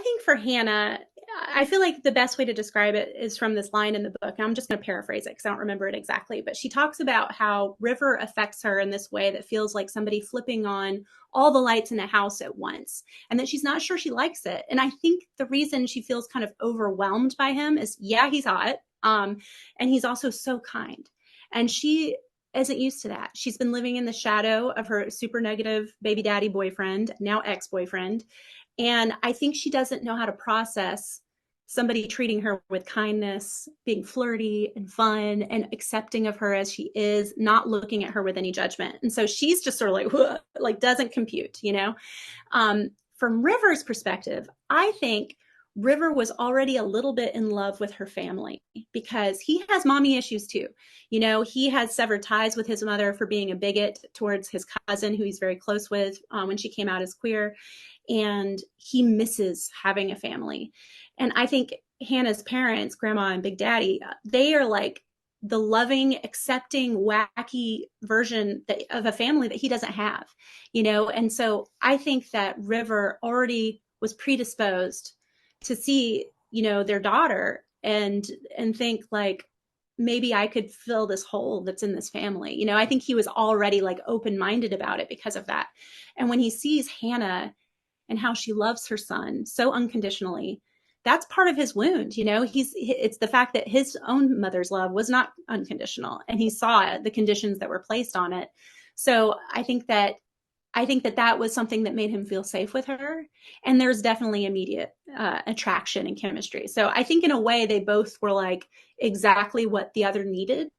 think for Hannah, I feel like the best way to describe it is from this line in the book. I'm just going to paraphrase it because I don't remember it exactly, but she talks about how River affects her in this way that feels like somebody flipping on all the lights in the house at once, and that she's not sure she likes it. And I think the reason she feels kind of overwhelmed by him is, yeah, he's hot, and he's also so kind. And she isn't used to that. She's been living in the shadow of her super negative baby daddy boyfriend, now ex boyfriend. And I think she doesn't know how to process somebody treating her with kindness, being flirty and fun and accepting of her as she is, not looking at her with any judgment. And so she's just sort of like doesn't compute, you know? From River's perspective, I think River was already a little bit in love with her family because he has mommy issues too. You know, he had severed ties with his mother for being a bigot towards his cousin, who he's very close with, when she came out as queer. And he misses having a family. And I think Hannah's parents, grandma and big daddy, they are like the loving, accepting, wacky version of a family that he doesn't have, you know? And so I think that River already was predisposed to see, you know, their daughter and think like, maybe I could fill this hole that's in this family. You know, I think he was already like open-minded about it because of that. And when he sees Hannah and how she loves her son so unconditionally, that's part of his wound. You know, it's the fact that his own mother's love was not unconditional, and he saw the conditions that were placed on it. So I think that was something that made him feel safe with her. And there's definitely immediate attraction and chemistry. So I think in a way they both were like exactly what the other needed.